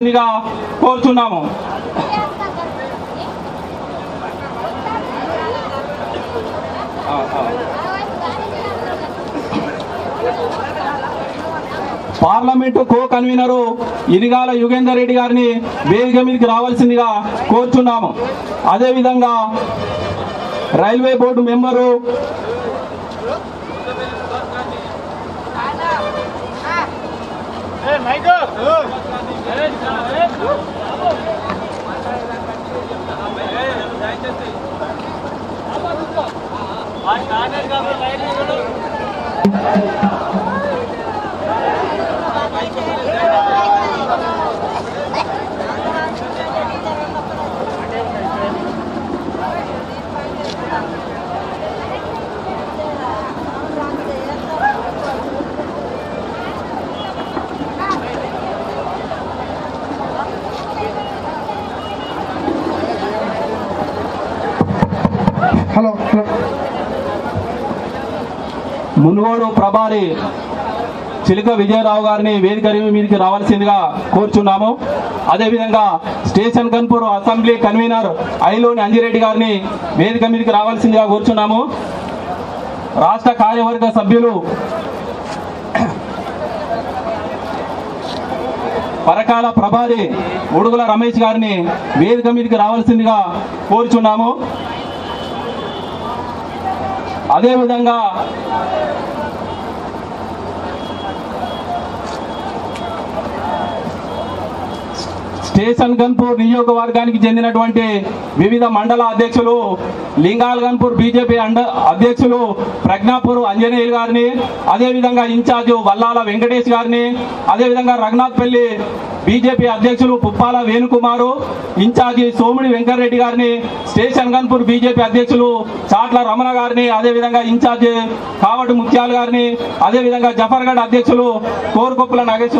కోరుచున్నాము. Parliament co convener Inigala Yugender Reddy గారిని వేదిక మీదకి రావాల్సిందిగా కోరుచున్నాము. అదేవిధంగా రైల్వే బోర్డు మెంబరు మునుగోడు ప్రభారి చిలుక విజయరావు గారిని వేదిక మీదకి రావాల్సిందిగా కోరుచున్నాము. అదేవిధంగా station Ghanpur assembly convener Ailoni Anjireddy గారిని వేదిక మీదకి రావాల్సిందిగా కోరుచున్నాము. రాష్ట్ర కార్యవర్గ సభ్యులు పరకాల ప్రభారి ఉడుగుల రమేష్ గారిని వేదిక మీదకి రావాల్సిందిగా కోరుచున్నాము. అదేవిధంగా స్టేషన్ గన్పూర్ నియోజకవర్గానికి చెందినటువంటి వివిధ మండల అధ్యక్షులు లింగాల్ గన్పూర్ బీజేపీ అధ్యక్షులు ప్రజ్ఞాపూర్ అంజనేయులు గారిని, అదేవిధంగా ఇన్ఛార్జ్ వల్లాల వెంకటేష్ గారిని, అదేవిధంగా రఘునాథ్పల్లి బీజేపీ అధ్యక్షులు పుప్పాల వేణుకుమారు, ఇన్ఛార్జి సోమిడి వెంకటరెడ్డి గారిని, స్టేషన్ గన్పూర్ బీజేపీ అధ్యక్షులు చాట్ల రమణ గారిని, అదేవిధంగా ఇన్ఛార్జి కావటి ముత్యాల గారిని, అదేవిధంగా జఫర్గఢ్ అధ్యక్షులు కోరుకొప్పుల నాగేశ్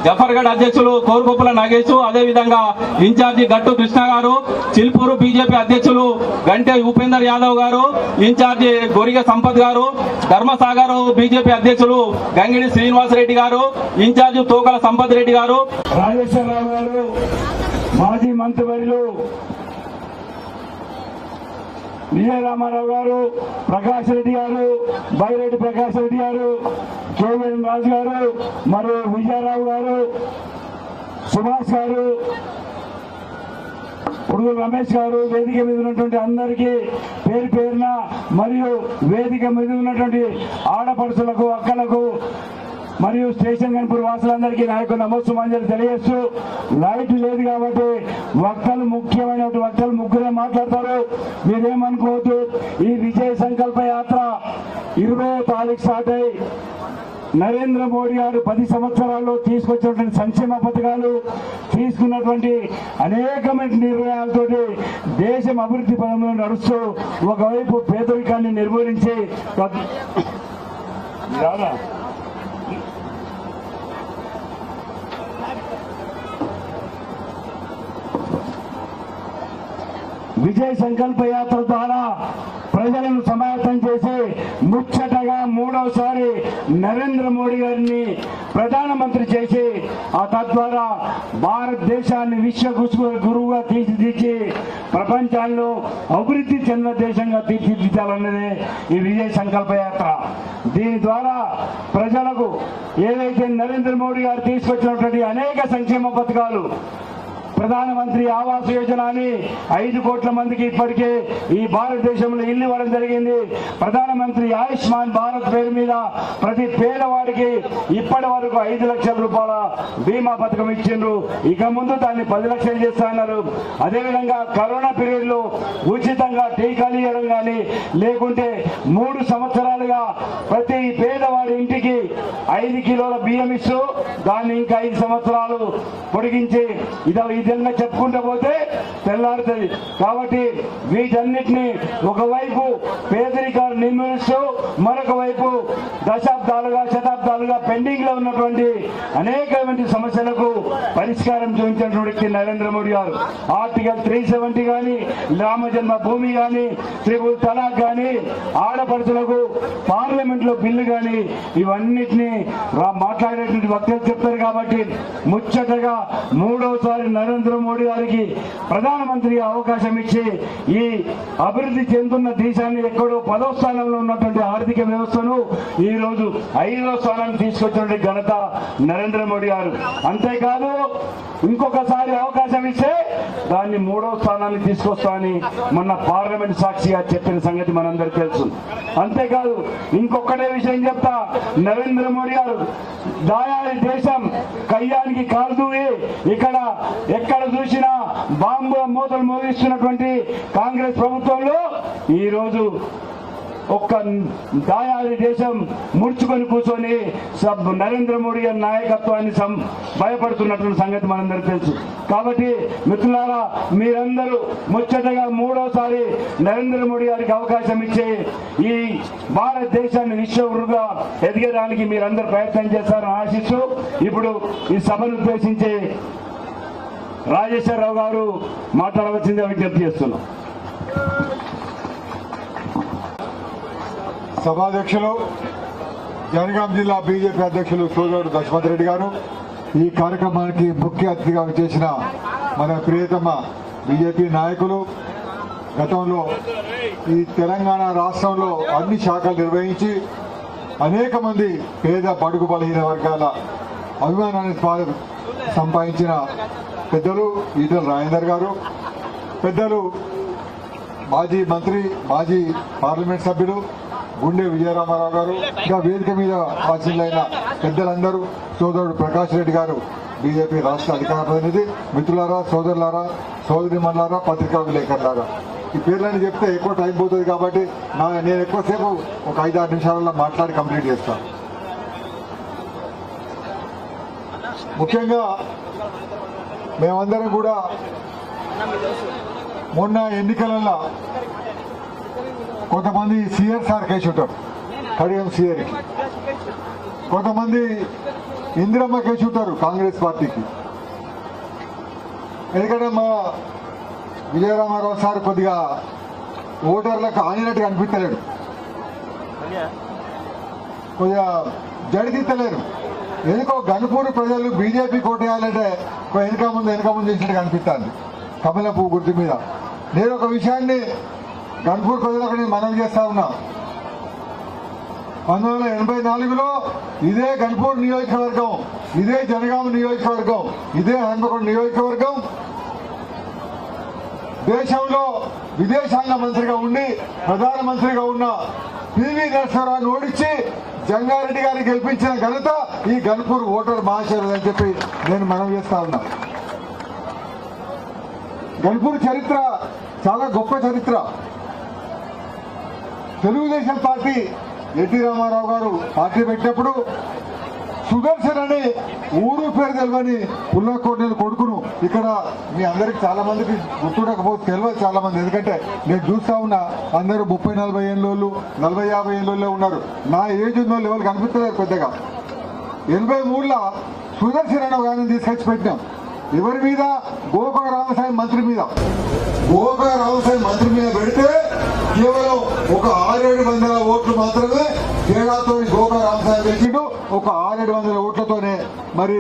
జఫర్గఢ్ అధ్యక్షులు కోరుకొప్పుల నాగేశ్, అదేవిధంగా ఇన్ఛార్జి గట్టు కృష్ణ గారు, చిల్పూరు బీజేపీ అధ్యక్షులు గంటే ఉపేందర్ యాదవ్ గారు, ఇన్ఛార్జి గొరిగ సంపత్ గారు, ధర్మసాగర్ బీజేపీ అధ్యక్షులు గంగిడి శ్రీనివాసరెడ్డి గారు, ఇన్ఛార్జి తోకల సంపత్ రెడ్డి గారు, రాజేశ్వరరావు గారు, మాజీ మంత్రివర్యులు విజయరామారావు గారు, ప్రకాష్ రెడ్డి గారు, బైరెడ్డి ప్రకాష్ రెడ్డి గారు, కేవీఎన్ రాజు గారు, మరియు విజయరావు గారు, సుభాష్ గారు, ఉడుగుల రమేష్ గారు, వేదిక మీద ఉన్నటువంటి అందరికీ పేరు పేరున మరియు వేదిక మీద ఉన్నటువంటి ఆడపడుచులకు, అక్కలకు మరియు స్టేషన్ గన్పూర్ వాసులందరికీ నా యొక్క నమోత్సవాంజలి తెలియజేస్తూ, లైట్ లేదు కాబట్టి వక్తలు ముఖ్యమైన వక్తలు ముగ్గురే మాట్లాడతారు, మీరేమనుకోవద్దు. ఈ విజయ సంకల్ప యాత్ర 20వ తారీఖు స్టార్ట్ అయి నరేంద్ర మోడీ గారు 10 సంవత్సరాల్లో తీసుకొచ్చినటువంటి సంక్షేమ పథకాలు, తీసుకున్నటువంటి అనేకమైన నిర్ణయాలతోటి దేశం అభివృద్ధి పదంలో నడుస్తూ ఒకవైపు పేదరికాన్ని నిర్మూలించి విజయ్ సంకల్ప యాత్ర ద్వారా ప్రజలను సమాయత్తం చేసి ముచ్చటగా 3వసారి నరేంద్ర మోడీ గారిని ప్రధానమంత్రి చేసి తద్వారా భారతదేశాన్ని విశ్వ గురువుగా తీర్చిదిద్ది ప్రపంచాల్లో అభివృద్ధి చెందిన దేశంగా తీర్చిదిద్దాలన్నదే ఈ విజయ్ సంకల్ప యాత్ర. దీని ద్వారా ప్రజలకు ఏదైతే నరేంద్ర మోడీ గారు తీసుకొచ్చినటువంటి అనేక సంక్షేమ పథకాలు, ప్రధానమంత్రి ఆవాస్ యోజన అని 5 కోట్ల మందికి ఇప్పటికే ఈ భారతదేశంలో ఇల్లు ఇవ్వడం జరిగింది. ప్రధానమంత్రి ఆయుష్మాన్ భారత్ పేరు మీద ప్రతి పేదవాడికి ఇప్పటి వరకు 5 లక్షల రూపాయల బీమా పథకం ఇచ్చిండ్రు. ఇక ముందు దాన్ని 10 లక్షలు చేస్తున్నారు. అదేవిధంగా కరోనా పీరియడ్ లో ఉచితంగా టీకాలు ఇవ్వడం కానీ, లేకుంటే 3 సంవత్సరాలుగా ప్రతి పేదవాడి ఇంటికి 5 కిలోల బియ్యం ఇస్తూ దాన్ని ఇంకా 5 సంవత్సరాలు పొడిగించి ఈ విధంగా చెప్పుకుంటూ పోతే తెల్లారుతుంది. కాబట్టి వీటన్నిటినీ ఒకవైపు పేదరికాన్ని నిర్మూలిస్తూ మరొక వైపు దశాబ్దాలుగా శతాబ్దాలుగా పెండింగ్ లో ఉన్నటువంటి అనేకమైన సమస్యలకు పరిష్కారం చూపించినటువంటి వ్యక్తి నరేంద్ర మోడీ గారు. ఆర్టికల్ 370 కానీ, రామజన్మ భూమి కానీ, త్రిపుల్ తలాక్ కానీ, ఆడపడుచులకు పార్లమెంట్ లో బిల్లు కానీ ఇవన్నిటినీ మాట్లాడేటువంటి వక్తలు చెప్తారు. కాబట్టి ముచ్చటగా 3వసారి నరేంద్ర మోడీ గారికి ప్రధానమంత్రిగా అవకాశం ఇచ్చి ఈ అభివృద్ధి చెందుతున్న దేశాన్ని ఎక్కడో 10వ స్థానంలో ఉన్నటువంటి ఆర్థిక వ్యవస్థను ఈ రోజు 5వ స్థానాన్ని తీసుకొచ్చినటువంటి ఘనత నరేంద్ర మోడీ గారు. అంతేకాదు ఇంకొకసారి అవకాశం ఇస్తే దాన్ని 3వ స్థానాన్ని తీసుకొస్తామని మొన్న పార్లమెంట్ సాక్షిగా చెప్పిన సంగతి మనందరికీ తెలుసు. అంతేకాదు ఇంకొకటే విషయం చెప్తా, నరేంద్ర మోడీ గారు దాయాది దేశం కయ్యానికి కాల్దూరి ఇక్కడ ఎక్కడ చూసినా బాంబు మూతలు మోగిస్తున్నటువంటి కాంగ్రెస్ ప్రభుత్వంలో ఈ రోజు ఒక్క దాయాది దేశం ముడుచుకొని కూర్చొని నరేంద్ర మోడీ గారి నాయకత్వాన్ని భయపడుతున్నటువంటి సంగతి మనందరికీ తెలుసు. కాబట్టి మిత్రులారా, మీరందరూ ముచ్చటగా 3వసారి నరేంద్ర మోడీ గారికి అవకాశం ఇచ్చి ఈ భారతదేశాన్ని విశ్వగురుగా ఎదిగడానికి మీరందరూ ప్రయత్నం చేస్తారని ఆశిస్తూ ఇప్పుడు ఈ సభను ఉద్దేశించి రాజేశ్వరరావు గారు మాట్లాడవలసిందిగా విజ్ఞప్తి చేస్తున్నాం. సభాధ్యక్షులు జనగాం జిల్లా బీజేపీ అధ్యక్షులు సోదరుడు దశమత్ రెడ్డి గారు, ఈ కార్యక్రమానికి ముఖ్య అతిథిగా చేసిన మన ప్రియతమ బీజేపీ నాయకులు, గతంలో ఈ తెలంగాణ రాష్ట్రంలో అన్ని శాఖలు నిర్వహించి అనేక మంది పేద బడుగు బలహీన వర్గాల అభిమానాన్ని సంపాదించిన పెద్దలు ఈటల రాజేందర్ గారు, పెద్దలు మాజీ మంత్రి మాజీ పార్లమెంట్ సభ్యులు గుండె విజయరామారావు గారు, ఇంకా వేదిక మీద హాజరైన పెద్దలందరూ, సోదరుడు ప్రకాష్ రెడ్డి గారు బీజేపీ రాష్ట్ర అధికార ప్రతినిధి, మిత్రులారా, సోదరులారా, సోదరిమణులారా, పత్రికా విలేకరులారా, ఈ పేర్లని చెప్తే ఎక్కువ టైం పోతుంది కాబట్టి నేను ఎక్కువసేపు ఒక 5-6 నిమిషాలలో మాట్లాడి కంప్లీట్ చేస్తాను. ముఖ్యంగా మేమందరం కూడా మొన్న ఎన్నికలలో కొంతమంది సిఆర్సార్ కేసు ఉంటారు, కడియం సిఆర్కి, కొంతమంది ఇందిరమ్మ కేసు ఉంటారు కాంగ్రెస్ పార్టీకి. ఎందుకంటే మా విజయరామారావు సార్ కొద్దిగా ఓటర్లకు ఆనినట్టుగా అనిపించలేడు, కొద్దిగా జడితిత్తలేరు. ఎందుకో గణపూర్ ప్రజలు బీజేపీ కోటేయాలంటే వెనక ముందు చేసినట్టుగా అనిపిస్తుంది కమల పువ్వు గుర్తు మీద. నేను ఒక విషయాన్ని గణపూర్ ప్రజలకు నేను మనవి చేస్తా ఉన్నా. 1984లో ఇదే గణపూర్ నియోజకవర్గం, ఇదే జనగామ నియోజకవర్గం, ఇదే హన్మకొండ నియోజకవర్గం దేశంలో విదేశాంగ మంత్రిగా ఉండి ప్రధానమంత్రిగా ఉన్న పివి నరసింహారావును ఓడించి జంగారెడ్డి గారిని గెలిపించిన ఘనత ఈ గణపూర్ ఓటర్ మహాశయులు అని చెప్పి నేను మనవి చేస్తా ఉన్నా. గణపూర్ చరిత్ర చాలా గొప్ప చరిత్ర. తెలుగుదేశం పార్టీ ఎన్టీ రామారావు గారు పార్టీ పెట్టినప్పుడు సుదర్శన్ అని ఊరు పేరు తెలియని పుల్లకోటేలు కొడుకును ఇక్కడ మీ అందరికి చాలా మందికి గుర్తుండకపోతే తెలియదు చాలా మంది, ఎందుకంటే నేను చూస్తా ఉన్నా అందరూ 30-40 ఏళ్ళోళ్ళు 40-50 ఏళ్ళలో ఉన్నారు. నా ఏజ్ ఉన్న లెవెల్ కనిపిస్తలేరు పెద్దగా. 83లో సుదర్శన్ అని ఒక ఆయన తీసుకొచ్చి పెట్టినాం. ఎవరి మీద? గోకా రామసాయి మంత్రి మీద. గోకా రామసాయి మంత్రి మీద పెడితే కేవలం ఒక 600-700 ఓట్లు మాత్రమే తేడాతో గోకా రామసాయి గెలిచిండు. ఒక 600-700 ఓట్లతోనే మరి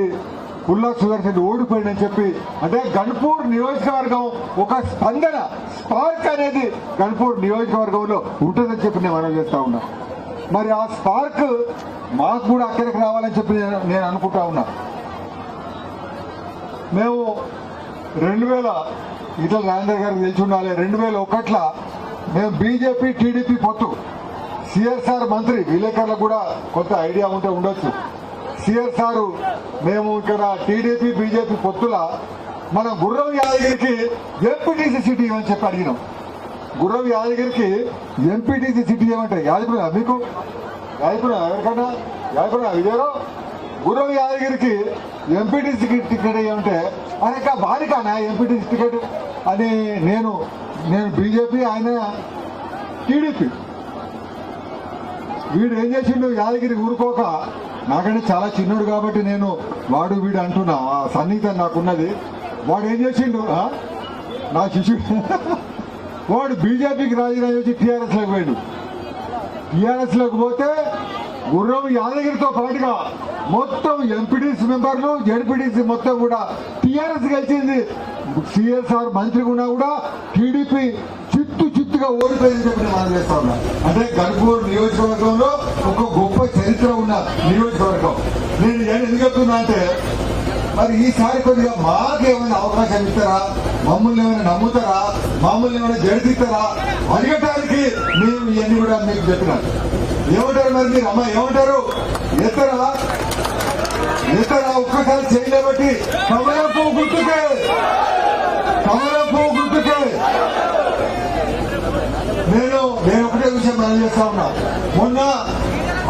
పుల్లా సుదర్శన్ ఓడిపోయిందని చెప్పి, అంటే గణపూర్ నియోజకవర్గం ఒక స్పందన, స్పార్క్ అనేది గణపూర్ నియోజకవర్గంలో ఉంటుందని చెప్పి నేను మనం చేస్తా ఉన్నా. మరి ఆ స్పార్క్ మాకు కూడా అక్కడికి రావాలని చెప్పి నేను అనుకుంటా ఉన్నా. మేము 2000 ఈటల రాజేందర్ గారికి తెలిసి ఉండాలి, 2001లో మేము బీజేపీ టీడీపీ పొత్తు, సిఆర్సార్ మంత్రి, విలేకరులకు కూడా కొంత ఐడియా ఉంటే ఉండొచ్చు. సిఆర్సార్ మేము ఇక్కడ టీడీపీ బీజేపీ పొత్తుల మన గుర్రం యాదగిరికి ఎంపీటీసీ సీట్ ఇవ్వని చెప్పి అడిగినాం. గుర్రం యాదగిరికి ఎంపీటీసీ సీట్ ఇవ్వమంటే యాదగిరి మీకు ఎవరికన్నా విజయరావు గుర్రం యాదగిరికి ఎంపీటీసీ టికెట్ ఏమంటే అరే వారికానా ఎంపీటీసీ టికెట్ అని నేను బీజేపీ, ఆయన టీడీపీ. వీడు ఏం చేసిండు యాదగిరి ఊరుకోక, నాకంటే చాలా చిన్నోడు కాబట్టి నేను వాడు వీడు అంటున్నా, ఆ సన్నిహితం నాకున్నది. వాడు ఏం చేసిండు, నా శిష్యుడు వాడు బీజేపీకి రాజీనామా చేసి టీఆర్ఎస్లోకి పోయాడు. టీఆర్ఎస్లోకి పోతే గుర్రం యాదగిరితో పాటుగా మొత్తం ఎంపీటీసీ మెంబర్లు, జడ్పీటీసీ మొత్తం కూడా టీఆర్ఎస్ గెలిచింది. సిఎస్ఆర్ మంత్రి కూడా టీడీపీ చిత్తుగా ఓడిపోయింది చెప్పి మనం చేస్తా ఉన్నా. అంటే గన్పూర్ నియోజకవర్గంలో ఒక గొప్ప చరిత్ర ఉన్న నియోజకవర్గం. నేను ఎందుకు చెప్తున్నా అంటే, మరి ఈసారి కొద్దిగా మాకేమైనా అవకాశం ఇస్తారా, మమ్మల్ని ఏమైనా నమ్ముతారా, మమ్మల్ని ఏమైనా జడిస్తారా అడగటానికి మేము ఇవన్నీ కూడా మీకు చెప్పినాం. ఏమంటారు మరి మీరు, అమ్మ ఏమంటారు, ఎత్తరా ఒక్కసారి చేయలేబట్టి కమలపు గుర్తుకే నేను ఒకటే విషయం మనం చేస్తా ఉన్నా. మొన్న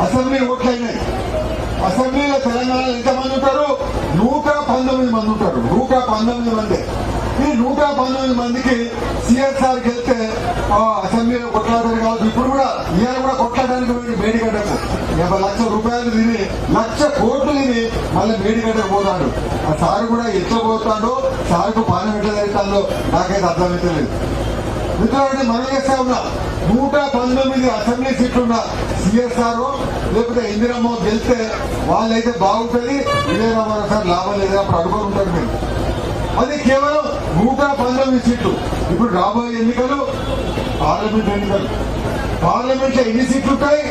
అసెంబ్లీ ఓట్లయినాయి. అసెంబ్లీలో తెలంగాణలో ఎంతమంది ఉంటారు, 119 మంది ఉంటారు. 119 మంది. ఈ 119 మందికి సిఎస్ఆర్ వెళ్తే అసెంబ్లీలో కొట్లాడారు కావచ్చు. ఇప్పుడు కూడా ఇవాళ కూడా కొట్లాడడానికి మేడిగడ్డకు 50 లక్షల రూపాయలు తిని, 1,00,000 కోట్లు తిని మళ్ళీ మేడిగడ్డకు పోతాడు. ఆ సారు కూడా ఎట్లా పోతాడో, సారుకు పాలన ఎట్లా జరుగుతుందో నాకైతే అర్థమవుతలేదు. మిత్రులని మనం చేస్తా ఉన్నా, 119 అసెంబ్లీ సీట్లున్న సిఎస్ఆర్ లేకపోతే ఇందిరమ్మ గెలిస్తే వాళ్ళైతే బాగుంటుంది, విజయరామారావు సార్ లాభం లేదా అప్పుడు అడుగుని ఉంటారు మీరు. అది కేవలం 119 సీట్లు. ఇప్పుడు రాబోయే ఎన్నికలు పార్లమెంట్ ఎన్నికలు. పార్లమెంట్ లో ఎన్ని సీట్లు ఉంటాయి,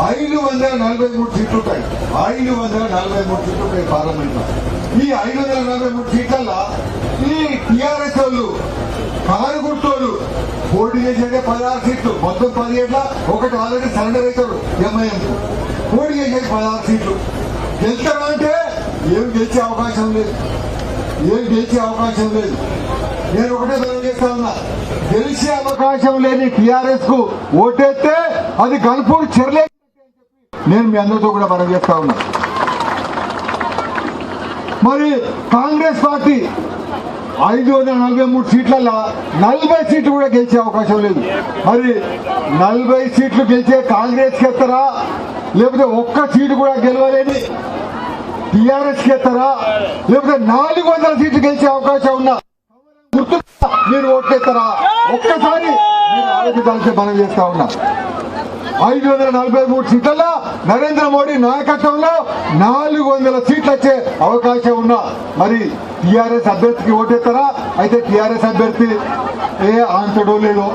543 సీట్లు ఉంటాయి. 543 సీట్లు ఉంటాయి పార్లమెంట్ లో. ఈ 543 సీట్లలో ఈ టీఆర్ఎస్ వాళ్ళు, కారు గుర్తోళ్ళు పోటీ చేసేదే 16 సీట్లు. మొత్తం 17 ఒకటి ఆల్రెడీ సరెండర్ అవుతారు ఎంఐఎం. పోటీ చేసేది 16 సీట్లు. గెలుస్తారా అంటే ఏం గెలిచే అవకాశం లేదు. నేను ఒకటే మనం చేస్తా ఉన్నా, గెలిచే అవకాశం లేని టీఆర్ఎస్ కు ఓటేస్తే అది గన్పూర్ చెర్లే. నేను మీ అందరితో కూడా మనం చేస్తా ఉన్నా. మరి కాంగ్రెస్ పార్టీ 543 సీట్లలో 40 సీట్లు కూడా గెలిచే అవకాశం లేదు. మరి 40 సీట్లు గెలిచే కాంగ్రెస్కి ఎత్తరా, లేకపోతే ఒక్క సీటు కూడా గెలవలేని టీఆర్ఎస్కి ఎత్తరా, లేకపోతే 400 సీట్లు గెలిచే అవకాశం ఉన్నా గుర్తు మీరు ఓట్లేస్తారా? ఒక్కసారి మీరు ఆలోచించాల్సి మనం చేస్తా ఉన్నా. 543 సీట్లలో నరేంద్ర మోడీ నాయకత్వంలో 400 సీట్లు వచ్చే అవకాశం ఉన్నా మరి టీఆర్ఎస్ అభ్యర్థికి ఓటేస్తారా? అయితే టీఆర్ఎస్ అభ్యర్థి ఆంతడో లేదో,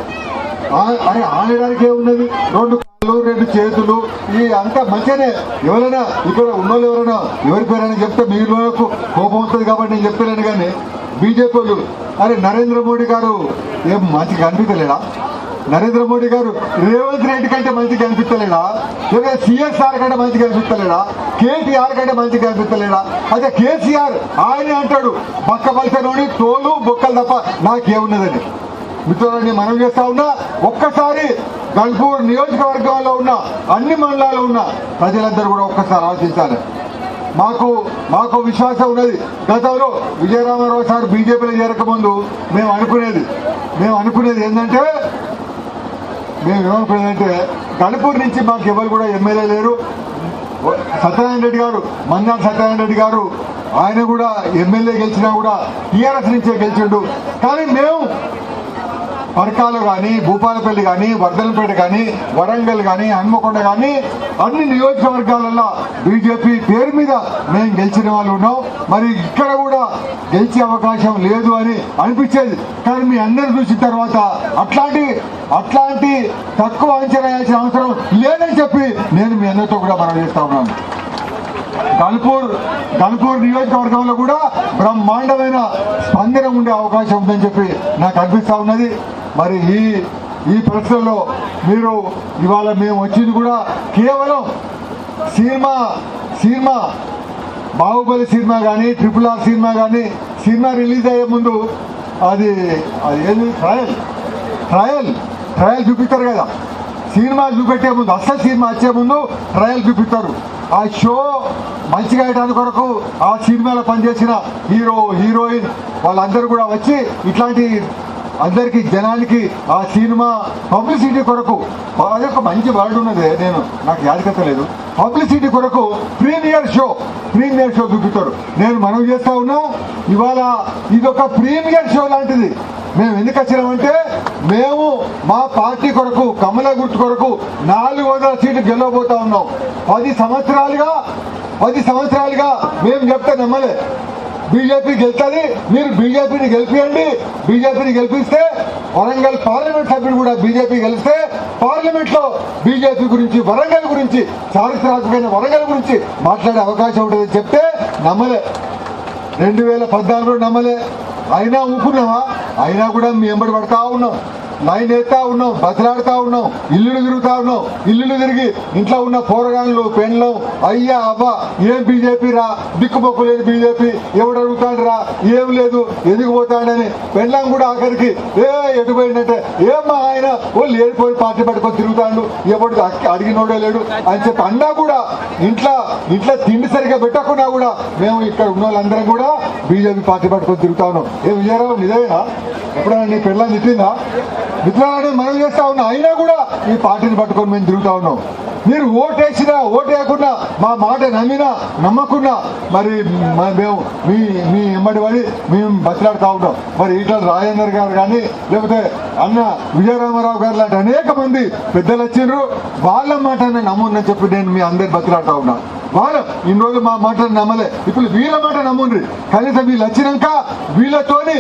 అని ఆనడానికి ఏమున్నది, 2 కాళ్ళు 2 చేతులు, ఈ అంతా మంచిగానే. ఎవరైనా ఇక్కడ ఉన్నోళ్ళు ఎవరైనా ఎవరి పేరైనా చెప్తే మిగిలినకు కోపం వస్తుంది కాబట్టి నేను చెప్తలేను. కానీ బీజేపీ వాళ్ళు అరే నరేంద్ర మోడీ గారు ఏం మంచిగా అనిపించలేడా? నరేంద్ర మోడీ గారు రేవంత్ రెడ్డి కంటే మంచిగా అనిపించలేడా? లేదా సిఎస్ఆర్ కంటే మంచిగా అనిపించలేడా? కేటీఆర్ కంటే మంచిగా అనిపించలేడా? అయితే కేసీఆర్ ఆయనే అంటాడు బక్క పలసలోని తోలు బొక్కలు తప్ప నాకేమున్నదని. మిత్రులని మనం చేస్తా ఉన్నా, ఒక్కసారి గన్పూర్ నియోజకవర్గంలో ఉన్న అన్ని మండలాల్లో ఉన్న ప్రజలందరూ కూడా ఒక్కసారి ఆలోచించాలి. మాకు విశ్వాసం ఉన్నది. గతంలో విజయరామారావు సార్ బీజేపీలో చేరకముందు మేము అనుకునేది ఏంటంటే, గన్పూర్ నుంచి మాకు ఎవరు కూడా ఎమ్మెల్యే లేరు. సత్యనారాయణ రెడ్డి గారు, మన్నాడు సత్యనారాయణ రెడ్డి గారు, ఆయన కూడా ఎమ్మెల్యే గెలిచినా కూడా టీఆర్ఎస్ నుంచే గెలిచిండు. కానీ మేము పరకాలు కానీ, భూపాలపల్లి కానీ, వర్ధనపేట కానీ, వరంగల్ కానీ, హన్మకొండ కానీ అన్ని నియోజకవర్గాలలో బీజేపీ పేరు మీద మేము గెలిచిన వాళ్ళు ఉన్నాం. మరి ఇక్కడ కూడా గెలిచే అవకాశం లేదు అని అనిపించేది. కానీ మీ అందరూ చూసిన తర్వాత అట్లాంటి తక్కువ అంచనా వేయాల్సిన అవసరం లేదని చెప్పి నేను మీ అందరితో కూడా మనం చేస్తా ఉన్నాను. గన్పూర్ నియోజకవర్గంలో కూడా బ్రహ్మాండమైన స్పందన ఉండే అవకాశం ఉందని చెప్పి నాకు అనిపిస్తా ఉన్నది. మరి ఈ పరిస్థితుల్లో మీరు ఇవాళ మేము వచ్చింది కూడా కేవలం సినిమా బాహుబలి సినిమా కానీ, RRR సినిమా కానీ, సినిమా రిలీజ్ అయ్యే ముందు అది ఏంది ట్రయల్ చూపిస్తారు కదా. సినిమా చూపెట్టే ముందు, అసలు సినిమా వచ్చే ముందు ట్రయల్ చూపిస్తారు. ఆ షో మంచిగా అయ్యడానికి కొరకు ఆ సినిమాలో పనిచేసిన హీరో, హీరోయిన్ వాళ్ళందరూ కూడా వచ్చి ఇట్లాంటి అందరికి జనానికి ఆ సినిమా పబ్లిసిటీ కొరకు, అదొక మంచి వర్డ్ ఉన్నది, నాకు యాదకలేదు. పబ్లిసిటీ కొరకు ప్రీమియర్ షో చూపిస్తారు. నేను మనవి చేస్తా ఉన్నా, ఇవాళ ఇదొక ప్రీమియర్ షో లాంటిది. మేము ఎందుకు వచ్చినామంటే, మేము మా పార్టీ కొరకు, కమల గుర్తు కొరకు 400 సీట్లు గెలవబోతా ఉన్నాం. 10 సంవత్సరాలుగా మేము చెప్తే నమ్మలే. బీజేపీ గెలుస్తుంది, మీరు బీజేపీని గెలిపియండి. బీజేపీని గెలిపిస్తే వరంగల్ పార్లమెంట్ సభ్యుడు కూడా బీజేపీ గెలిస్తే పార్లమెంట్ లో బీజేపీ గురించి, వరంగల్ గురించి, చారిత్రాత్మకమైన వరంగల్ గురించి మాట్లాడే అవకాశం ఉంటుందని చెప్తే నమ్మలే. 2014 నమ్మలే. అయినా ఊపుకున్నావా? అయినా కూడా మీ ఎంబడి పడతా ఉన్నాం, లైన్ ఎత్తా ఉన్నాం, బతలాడుతా ఉన్నాం, ఇల్లులు తిరుగుతా ఉన్నాం. ఇల్లులు తిరిగి ఇంట్లో ఉన్న పోరగాళ్ళు, పెండ్లు, అయ్యా అవ్వ ఏం బీజేపీ రా, దిక్కుమొక్కు లేదు బీజేపీ, ఎవడు అడుగుతాడు రా, ఏం లేదు ఎదిగిపోతాడని పెండ్లం కూడా ఆఖరికి ఎటుపోయిందంటే ఏమ్మా ఆయన వాళ్ళు ఏడిపోయి పార్టీ పట్టుకొని తిరుగుతాడు, ఎవడు అడిగినోడే లేడు అని చెప్పి అన్నా కూడా ఇంట్లో తిండి సరిగా పెట్టకుండా కూడా మేము ఇక్కడ ఉన్న వాళ్ళందరం కూడా బీజేపీ పార్టీ పట్టుకొని తిరుగుతా ఉన్నాం. ఏ విజయరావు నిజమేనా? ఎప్పుడైనా నీ పెళ్ళని తిట్టిందా? మిత్రులని మనం చేస్తా ఉన్నా, అయినా కూడా ఈ పార్టీని పట్టుకొని మేము తిరుగుతా ఉన్నాం. మీరు ఓటేసినా ఓటేయకుండా మా మాట నమ్మినా నమ్మకున్నా మరి మేము మీ ఎంబడి పడి మేము బతిలాడుతూ ఉంటాం. మరి ఈటల రాజేందర్ గారు కానీ లేకపోతే అన్న విజయరామారావు గారు లాంటి అనేక మంది పెద్దలు వచ్చిండ్రు, వాళ్ళ మాట నమ్ముందని చెప్పి నేను మీ అందరు బతిలాడుతూ ఉన్నా. వాళ్ళు ఇన్ని రోజులు మా మాటను నమ్మలే, ఇప్పుడు వీళ్ళ మాట నమ్ముండ్రి. కనీసం వీళ్ళు వచ్చినాక వీళ్ళతోని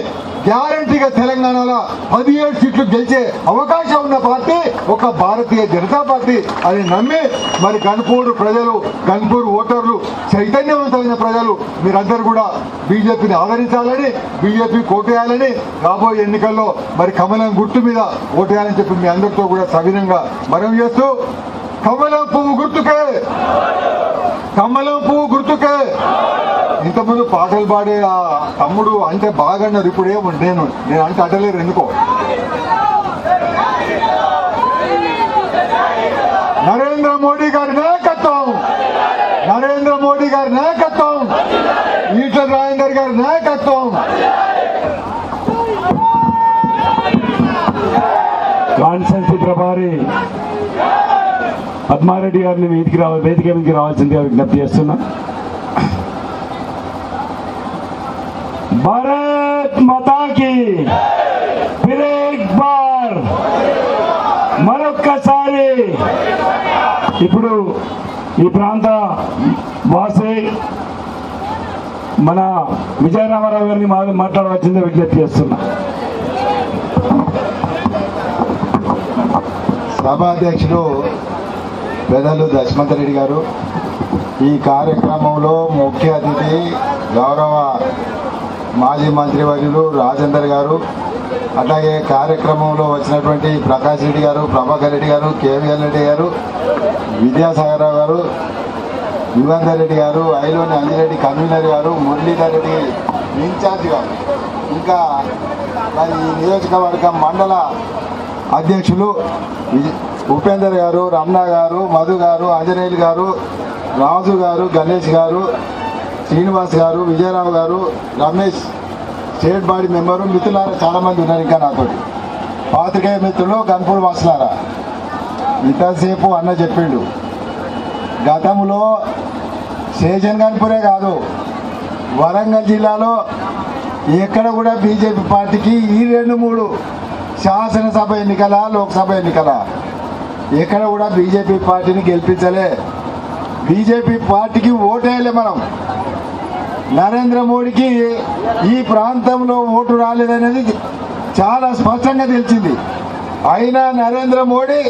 గ్యారంటీగా తెలంగాణలో 17 సీట్లు గెలిచే అవకాశం ఉన్న పార్టీ ఒక భారతీయ జనతా పార్టీ అని నమ్మి మరి గన్పూర్ ప్రజలు, గన్పూర్ ఓటర్లు, చైతన్యవంతమైన ప్రజలు మీరందరూ కూడా బీజేపీని ఆదరించాలని, బీజేపీ ఓటేయాలని, రాబోయే ఎన్నికల్లో మరి కమలం గుర్తు మీద ఓటేయాలని చెప్పి మీ అందరితో కూడా సవినంగా మనవి చేస్తూ, కమలం పువ్వు గుర్తుకే. ఇంతకుముందు పాటలు పాడే ఆ తమ్ముడు అంటే బాగా అన్నారు, ఇప్పుడు ఏమో నేను అంటే అటలేరు ఎందుకో. నరేంద్ర మోడీ గారి నాయకత్వం, ఈటల రాజేందర్ గారి నాయకత్వం. కాన్స్టిట్యూన్సీ ప్రభారి పద్మారెడ్డి గారిని వేదిక మీదకి రావాల్సిందిగా విజ్ఞప్తి చేస్తున్నా. భారత్ మాతాకి ఫిర్ ఏక్ బార్, మరొక్కసారి ఇప్పుడు ఈ ప్రాంత వాసి మన విజయరామారావు గారిని మాట్లాడవలసిందిగా విజ్ఞప్తి చేస్తున్నా. సభాధ్యక్షుడు పెద్దలు దశమంత్ రెడ్డి గారు, ఈ కార్యక్రమంలో ముఖ్య అతిథి గౌరవ మాజీ మంత్రివర్యులు రాజేందర్ గారు, అట్లాగే కార్యక్రమంలో వచ్చినటువంటి ప్రకాష్ రెడ్డి గారు, ప్రభాకర్ రెడ్డి గారు, కేవీఎల్ రెడ్డి గారు, విద్యాసాగరరావు గారు, యుగంధర్ రెడ్డి గారు, ఐలోని అంజిరెడ్డి కన్వీనర్ గారు, మురళీధర్ రెడ్డి ఇన్ఛార్జ్ గారు, ఇంకా మరి ఈ నియోజకవర్గ మండల అధ్యక్షులు ఉపేందర్ గారు, రమణ గారు, మధు గారు, ఆంజనేయులు గారు, రాజు గారు, గణేష్ గారు, శ్రీనివాస్ గారు, విజయరావు గారు, రమేష్ స్టేట్ బాడీ మెంబరు, మిత్రులారా చాలామంది ఉన్నారు. ఇంకా నాతోటి పాత్రికేయ మిత్రులు, గన్పూర్ వాసులారా, ఇంతసేపు అన్న చెప్పిండు, గతంలో శేషన్ గన్పూరే కాదు వరంగల్ జిల్లాలో ఎక్కడ కూడా బీజేపీ పార్టీకి ఈ 2-3 శాసనసభ ఎన్నికల, లోక్సభ ఎన్నికల ఎక్కడ కూడా బీజేపీ పార్టీని గెలిపించలే, బీజేపీ పార్టీకి ఓటేయలే. మనం నరేంద్ర మోడీకి ఈ ప్రాంతంలో ఓటు రాలేదనేది చాలా స్పష్టంగా తెలిసింది. అయినా నరేంద్ర మోడీ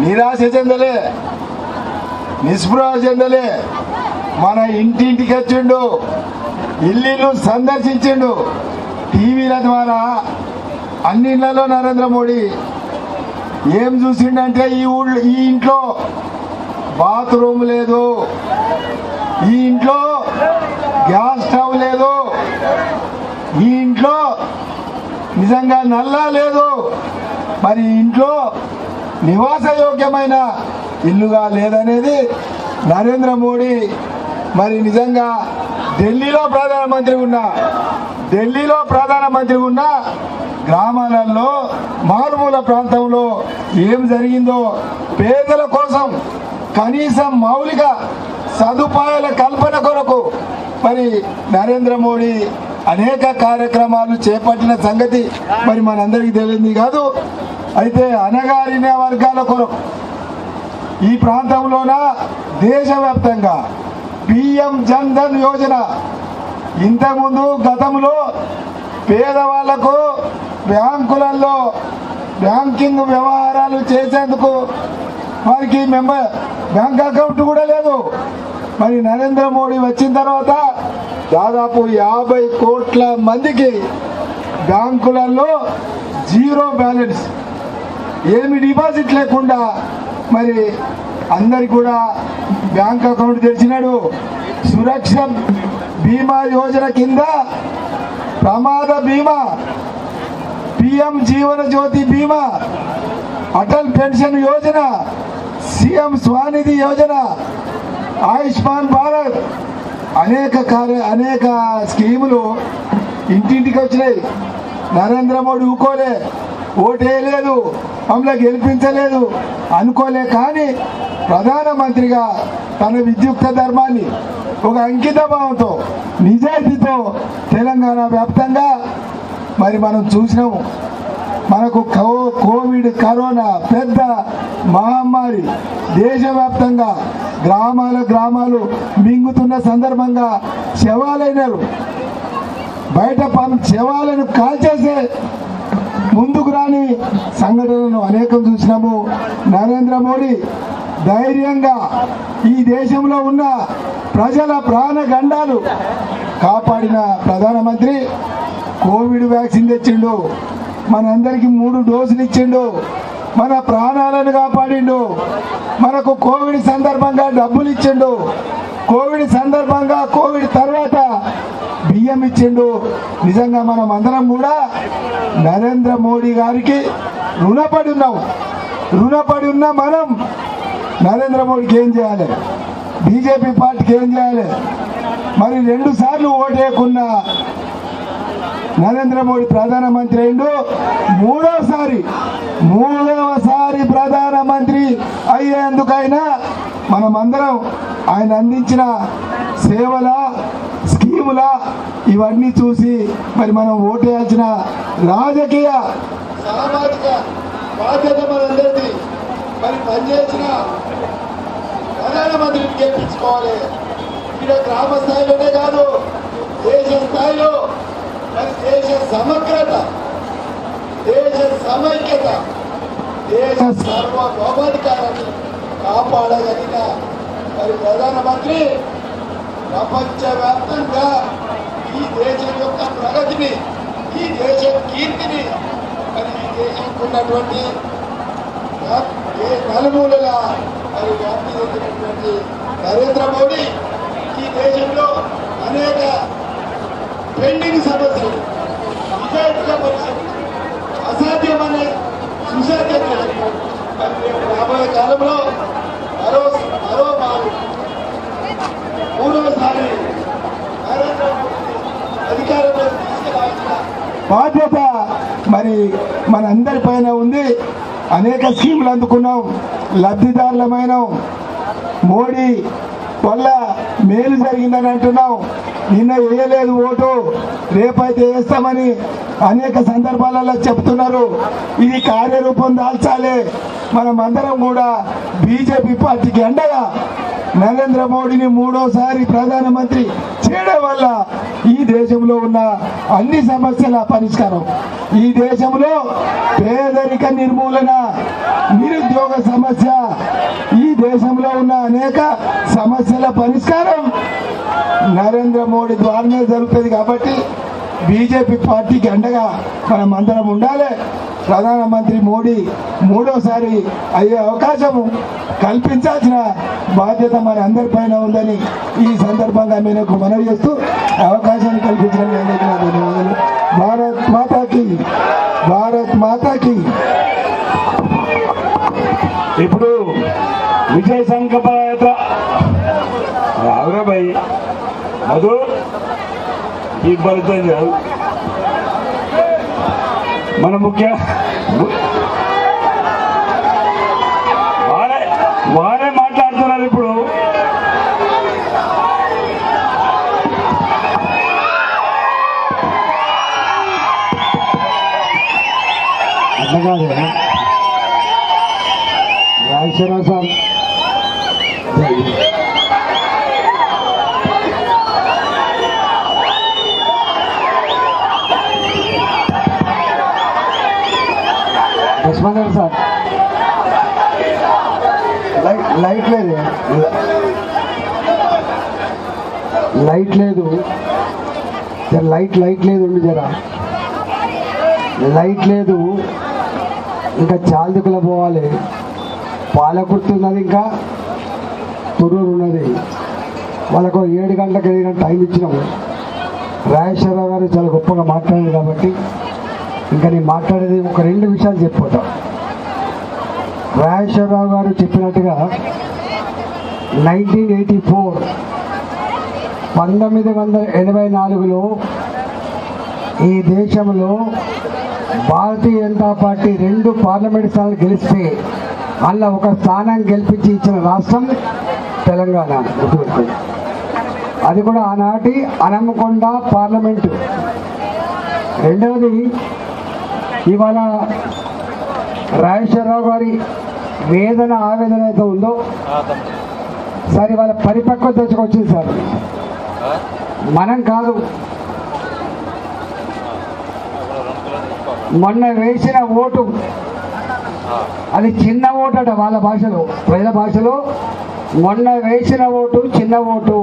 నిరాశ చెందలే, నిస్పృహ చెందలే, మన ఇంటింటికి వచ్చిండు, ఇల్లు సందర్శించిండు. టీవీల ద్వారా అన్నిళ్లలో నరేంద్ర మోడీ ఏం చూసిండంటే ఈ ఇంట్లో బాత్రూమ్ లేదు, ఈ ఇంట్లో గ్యాస్ స్టవ్ లేదు, ఈ ఇంట్లో నిజంగా నల్లా లేదు, మరి ఇంట్లో నివాసయోగ్యమైన ఇల్లుగా లేదనేది నరేంద్ర మోడీ మరి నిజంగా ఢిల్లీలో ప్రధానమంత్రి ఉన్న గ్రామాలలో మారుమూల ప్రాంతంలో ఏం జరిగిందో పేదల కోసం కనీసం మౌలిక సదుపాయాల కల్పన కొరకు మరి నరేంద్ర మోడీ అనేక కార్యక్రమాలు చేపట్టిన సంగతి మరి మనందరికీ తెలియదు కాదు. అయితే అణగారిన వర్గాల కొరకు ఈ ప్రాంతంలోన దేశవ్యాప్తంగా పిఎం జన్ ధన్ యోజన ఇంతకుముందు గతంలో పేదవాళ్లకు బ్యాంకులలో బ్యాంకింగ్ వ్యవహారాలు చేసేందుకు వారికి బ్యాంక్ అకౌంట్ కూడా లేదు. మరి నరేంద్ర మోడీ వచ్చిన తర్వాత దాదాపు 50 కోట్ల మందికి బ్యాంకులలో జీరో బ్యాలెన్స్, ఏమి డిపాజిట్ లేకుండా మరి అందరికి కూడా బ్యాంక్ అకౌంట్ తెరిచినాడు. సురక్ష బీమా యోజన కింద ప్రమాద బీమా, పిఎం జీవన జ్యోతి బీమా, అటల్ పెన్షన్ యోజన, సీఎం స్వానిధి యోజన, ఆయుష్మాన్ భారత్ అనేక స్కీములు ఇంటింటికి వచ్చినాయి. నరేంద్ర మోడీ ఊకోలే, ఓటేయలేదు, మమ్మల్ని గెలిపించలేదు అనుకోలే. కానీ ప్రధానమంత్రిగా తన విద్యుక్త ధర్మాన్ని ఒక అంకిత భావంతో నిజాయితీతో తెలంగాణ వ్యాప్తంగా మరి మనం చూసినాము. మనకు కోవిడ్ కరోనా పెద్ద మహమ్మారి దేశవ్యాప్తంగా గ్రామాలు మింగుతున్న సందర్భంగా శవాలైనారు. బయట శవాలను కాల్చేసే ముందుకు రాని సంఘటనలు అనేకం చూసినాము. నరేంద్ర మోడీ ధైర్యంగా ఈ దేశంలో ఉన్న ప్రజల ప్రాణగండాలు కాపాడిన ప్రధానమంత్రి కోవిడ్ వ్యాక్సిన్ తెచ్చిండు, మనందరికీ 3 డోసులు ఇచ్చిండు, మన ప్రాణాలను కాపాడిండు, మనకు కోవిడ్ సందర్భంగా డబ్బులు ఇచ్చిండు, కోవిడ్ సందర్భంగా కోవిడ్ తర్వాత బియ్యం ఇచ్చిండు. నిజంగా మనం అందరం కూడా నరేంద్ర మోడీ గారికి రుణపడి ఉన్న మనం నరేంద్ర మోడీకి ఏం చేయాలి, బీజేపీ పార్టీకి ఏం చేయాలి? మరి 2 సార్లు ఓటేయకున్న నరేంద్ర మోడీ ప్రధానమంత్రి అయిండు. మూడవసారి ప్రధానమంత్రి అయ్యేందుకైనా మనమందరం ఆయన అందించిన సేవల స్కీముల ఇవన్నీ చూసి మరి మనం ఓటేయాల్సిన రాజకీయ సామాజిక బాధ్యత మనందరిది. మరి పనిచేసిన ప్రధానమంత్రిని గెలిపించుకోవాలి. ఇక్కడ గ్రామ స్థాయిలోనే కాదు, దేశ స్థాయిలో మరి దేశ సమగ్రత, దేశ సమైక్యత, దేశ సార్వభౌమాధికారాన్ని కాపాడగలిగిన మరి ప్రధానమంత్రి ప్రపంచవ్యాప్తంగా ఈ దేశం యొక్క ప్రగతిని, ఈ దేశ కీర్తిని, మరి ఈ దేశంకు ఉన్నటువంటి నలుమూలల మరి వ్యాప్తి చెందినటువంటి నరేంద్ర మోడీ ఈ దేశంలో అనేక పెండింగ్ సమస్యలు నిజాయితీగా పరిస్థితి అసాధ్యమనే సుసాధ్యం చేశారు. మరి రేపు రాబోయే కాలంలో మూడోసారి నరేంద్ర మోడీ అధికారంలో తీసుకురావాల్సిన బాధ్యత మరి మనందరి పైన ఉంది. అనేక స్కీములు అందుకున్నాం, లబ్ధిదారులమైన మోడీ వల్ల మేలు జరిగిందని అంటున్నాం. నిన్న వేయలేదు ఓటు, రేపైతే వేస్తామని అనేక సందర్భాలలో చెప్తున్నారు. ఇది కార్యరూపం దాల్చాలి. మనం అందరం కూడా బీజేపీ పార్టీకి అండగా నరేంద్ర మోడీని మూడోసారి ప్రధానమంత్రి చేయడం వల్ల ఈ దేశంలో ఉన్న అన్ని సమస్యల పరిష్కారం, ఈ దేశంలో పేదరిక నిర్మూలన, నిరుద్యోగ సమస్య, ఈ దేశంలో ఉన్న అనేక సమస్యల పరిష్కారం నరేంద్ర మోడీ ద్వారానే జరుగుతుంది. కాబట్టి బీజేపీ పార్టీకి అండగా మనం అందరం ఉండాలి. ప్రధానమంత్రి మోడీ మూడోసారి అయ్యే అవకాశం కల్పించాల్సిన బాధ్యత మన అందరిపైన ఉందని ఈ సందర్భంగా మీకు మనవి చేస్తూ అవకాశాన్ని కల్పించడం ధన్యవాదాలు. భారత్ మాతాకి, భారత్ మాతాకి. ఇప్పుడు విజయ సంకల్ప యాత్ర ఎవరే భయ్ మధు ఈ ఫలితం కాదు మన ముఖ్య వారే మాట్లాడుతున్నారు ఇప్పుడు. అట్లా కాదు రాజేశ్వరరావు సార్ లక్ష్మణ్ గారు సార్ లైట్ లేదు లైట్ లేదు లైట్ లేదు ఉండి జరా లైట్ లేదు ఇంకా చాలదికుల పోవాలి పాలకుర్తి ఉన్నది ఇంకా తురూరు ఉన్నది వాళ్ళకు 7 గంటలకు 8 గంటల టైం ఇచ్చినాము. రాజేశ్వరరావు గారు చాలా గొప్పగా మాట్లాడారు కాబట్టి ఇంకా నేను మాట్లాడేది ఒక 2 విషయాలు చెప్పిపోతా. రాజేశ్వరరావు గారు చెప్పినట్టుగా 1984లో ఈ దేశంలో భారతీయ జనతా పార్టీ 2 పార్లమెంట్ స్థానాలు గెలిస్తే అందులో ఒక స్థానం గెలిపించి ఇచ్చిన రాష్ట్రం తెలంగాణ. గుర్తుపెట్టుకోండి. అది కూడా ఆనాటి హన్మకొండ పార్లమెంటు. రెండవది ఇవాళ రాజేశ్వరరావు గారి వేదన ఆవేదన అయితే ఉందో సార్ ఇవాళ పరిపక్వత తెచ్చుకొచ్చింది సార్. మనం కాదు, మొన్న వేసిన ఓటు అది చిన్న ఓటు అట వాళ్ళ భాషలో, ప్రజల భాషలో మొన్న వేసిన ఓటు చిన్న ఓటు,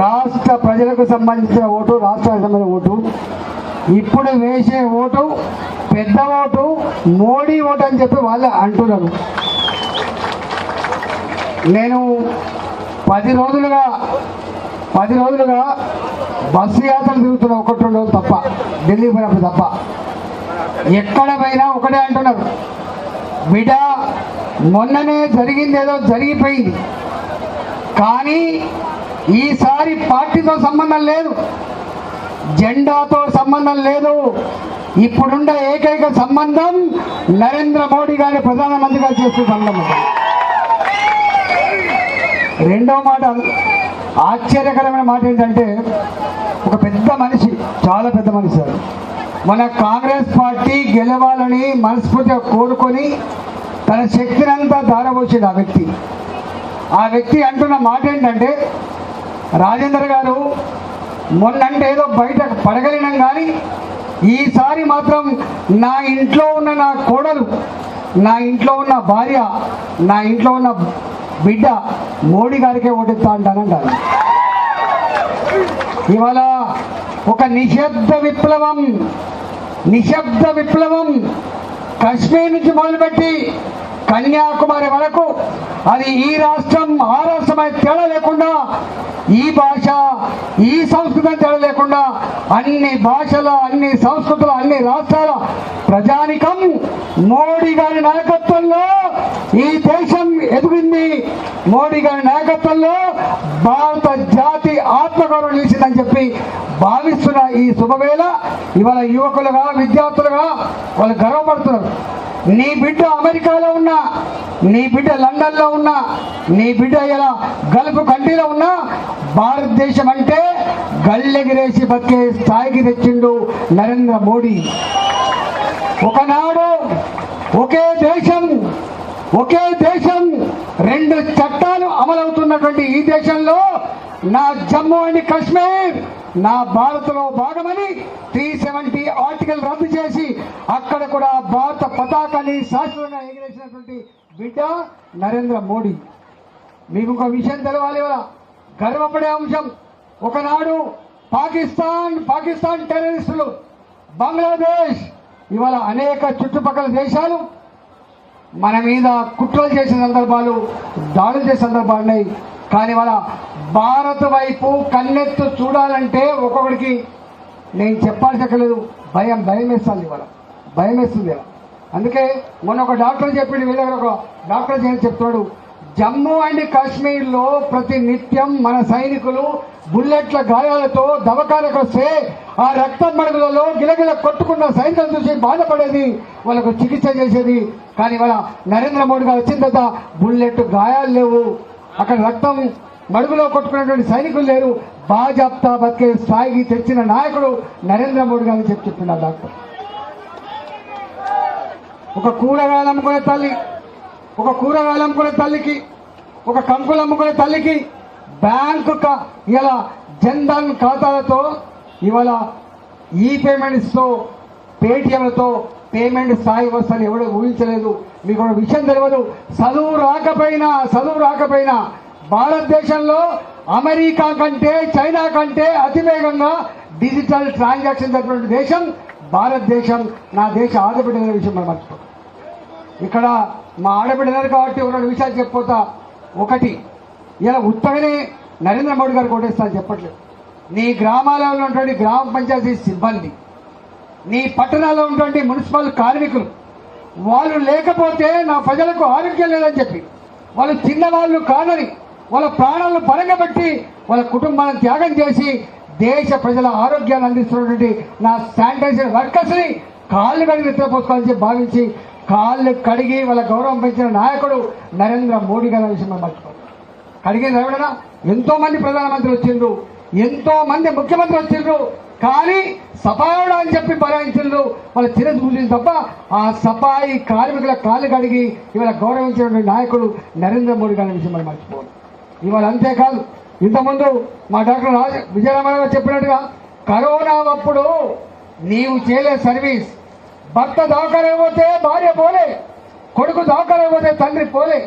రాష్ట్ర ప్రజలకు సంబంధించిన ఓటు, రాష్ట్రానికి సంబంధించిన ఓటు. ఇప్పుడు వేసే ఓటు పెద్ద ఓటు, మోడీ ఓటు అని చెప్పి వాళ్ళు అంటున్నారు. నేను 10 రోజులుగా బస్సు యాత్రలు తిరుగుతున్నా, 1-2 రోజులు తప్ప, ఢిల్లీ పోయినప్పుడు తప్ప. ఎక్కడ పోయినా ఒకటే అంటున్నారు, బిడ్డ మొన్ననే జరిగింది ఏదో జరిగిపోయింది, కానీ ఈసారి పార్టీతో సంబంధం లేదు, జెండాతో సంబంధం లేదు, ఇప్పుడున్న ఏకైక సంబంధం నరేంద్ర మోడీ గారి ప్రధానమంత్రిగా చేసే సంబంధం. రెండవ మాట, ఆశ్చర్యకరమైన మాట ఏంటంటే, ఒక పెద్ద మనిషి, చాలా పెద్ద మనిషి సార్, మన కాంగ్రెస్ పార్టీ గెలవాలని మనస్ఫూర్తిగా కోరుకొని తన శక్తిని అంతా ధారపోసాడు ఆ వ్యక్తి అంటున్న మాట ఏంటంటే, రాజేందర్ గారు మొన్నంటే ఏదో బయట పడగలిగినాం, కానీ ఈసారి మాత్రం నా ఇంట్లో ఉన్న నా కోడలు, నా ఇంట్లో ఉన్న భార్య, నా ఇంట్లో ఉన్న బిడ్డ మోడీ గారికే ఓటెత్తా అంటానంటారు. ఇవాళ ఒక నిశ్శబ్ద విప్లవం కశ్మీర్ నుంచి మొదలుపెట్టి కన్యాకుమారి వరకు, అది ఈ రాష్ట్రం ఆ రాష్ట్రం అయితే తేడా లేకుండా, ఈ భాష ఈ సంస్కృతి తేడా లేకుండా అన్ని భాషల, అన్ని సంస్కృతుల, అన్ని రాష్ట్రాల ప్రజానికం మోడీ గారి నాయకత్వంలో ఈ దేశం ఎదిగింది. మోడీ గారి నాయకత్వంలో భారత జాతి ఆత్మగౌరవం నిలిచిందని చెప్పి భావిస్తున్న ఈ శుభవేళ ఇవాళ యువకులుగా, విద్యార్థులుగా వాళ్ళు గర్వపడుతున్నారు. నీ బిడ్డ అమెరికాలో ఉన్నా, నీ బిడ్డ లండన్లో ఉన్నా, నీ బిడ్డ ఇలా గల్ఫ్ కంట్రీలో ఉన్నా, భారతదేశం అంటే గల్లెగిరేసి బతికే స్థాయికి తెచ్చిండు నరేంద్ర మోడీ. ఒకనాడు ఒకే దేశం 2 చట్టాలు అమలవుతున్నటువంటి ఈ దేశంలో నా జమ్మూ అండ్ కాశ్మీర్ నా భారత్లో భాగమని 370 ఆర్టికల్ రద్దు చేసి అక్కడ కూడా భారత పతాకాన్ని శాశ్వతంగా ఎగిరేసినటువంటి బిడ్డ నరేంద్ర మోడీ. మీకు ఒక విషయం తెలవాలి, ఇవాళ గర్వపడే అంశం. ఒకనాడు పాకిస్తాన్ టెర్రరిస్టులు, బంగ్లాదేశ్, ఇవాళ అనేక చుట్టుపక్కల దేశాలు మన మీద కుట్రలు చేసిన సందర్భాలు, దాడులు చేసే సందర్భాలు ఉన్నాయి. కానీ వాళ్ళ భారత్ వైపు కన్నెత్తు చూడాలంటే ఒక్కొక్కడికి నేను చెప్పాల్సి లేదు, భయం వేస్తుంది. ఇవాళ భయం వేస్తుంది. అందుకే మొన్న ఒక డాక్టర్ చెప్పిండు, మీ దగ్గర ఒక డాక్టర్ చెప్తాడు, జమ్మూ అండ్ కాశ్మీర్లో ప్రతి నిత్యం మన సైనికులు బుల్లెట్ల గాయాలతో దవాఖానకు వస్తే ఆ రక్తం మడుగులలో గిలగిల కొట్టుకున్న సైనికులు చూసి బాధపడేది, వాళ్ళకు చికిత్స చేసేది. కానీ వాళ్ళ నరేంద్ర మోడీ గారు వచ్చిన తర్వాత బుల్లెట్ గాయాలు లేవు, అక్కడ రక్తం మడుగులో కొట్టుకున్నటువంటి సైనికులు లేరు, బాజాప్తా బతికే స్థాయికి తెచ్చిన నాయకుడు నరేంద్ర మోడీ గారు చెప్తున్నా డాక్టర్. ఒక కూరగాయలు అమ్ముకునే తల్లికి, ఒక కంకులు అమ్ముకునే తల్లికి బ్యాంకు ఇలా జన్ధన్ ఖాతాలతో ఇవాళ ఈ పేమెంట్స్తో పేటిఎంలతో పేమెంట్ స్థాయి వస్తుందని ఎవడో ఊహించలేదు. మీకు ఒక విషయం తెలియదు, చదువు రాకపోయినా భారతదేశంలో అమెరికా కంటే చైనా కంటే అతివేగంగా డిజిటల్ ట్రాన్సాక్షన్ జరిపిన దేశం భారతదేశం. నా దేశ ఆడబిడ్డల విషయం మనం మర్చిపోతాం. ఇక్కడ మా ఆడబిడ్డలు కాబట్టి రెండు విషయాలు చెప్పిపోతా. ఒకటి, ఇలా ఉత్తగానే నరేంద్ర మోడీ గారు కొట్టేస్తాను చెప్పట్లేదు. నీ గ్రామాలలో ఉన్నటువంటి గ్రామ పంచాయతీ సిబ్బంది, నీ పట్టణాల్లో ఉన్నటువంటి మున్సిపల్ కార్మికులు, వాళ్ళు లేకపోతే నా ప్రజలకు ఆరోగ్యం లేదని చెప్పి వాళ్ళు చిన్నవాళ్ళు కాదని వాళ్ళ ప్రాణాలను పరంగా పెట్టి వాళ్ళ కుటుంబాలను త్యాగం చేసి దేశ ప్రజల ఆరోగ్యాన్ని అందిస్తున్నటువంటి నా శానిటైజర్ వర్కర్స్ని కాళ్ళు కడిగి నిద్రపోసుకోవాలని చెప్పి భావించి కాళ్ళు కడిగి వాళ్ళ గౌరవం పెంచిన నాయకుడు నరేంద్ర మోడీ గారి విషయం మర్చిపోతారు. కడిగింది ఎవడన్నా? ఎంతో మంది ప్రధానమంత్రి వచ్చిండ్రు, ఎంతో మంది ముఖ్యమంత్రి వచ్చిండ్రు, కానీ సఫాయుడు అని చెప్పి బలాయించిండ్రు, వాళ్ళ చిరది పూజింది తప్ప ఆ సఫాయి కార్మికుల కాళ్ళు కడిగి ఇవాళ గౌరవించినటువంటి నాయకుడు నరేంద్ర మోడీ గారి విషయం మనం మర్చిపోవాలి. ఇవాళ అంతేకాదు, ఇంతకుముందు మా డాక్టర్ విజయరామారావు గారు చెప్పినట్టుగా కరోనా అప్పుడు నీవు చేయలే సర్వీస్, భర్త దాకలేకపోతే భార్య పోలే, కొడుకు దాకలేకపోతే తండ్రి పోలే,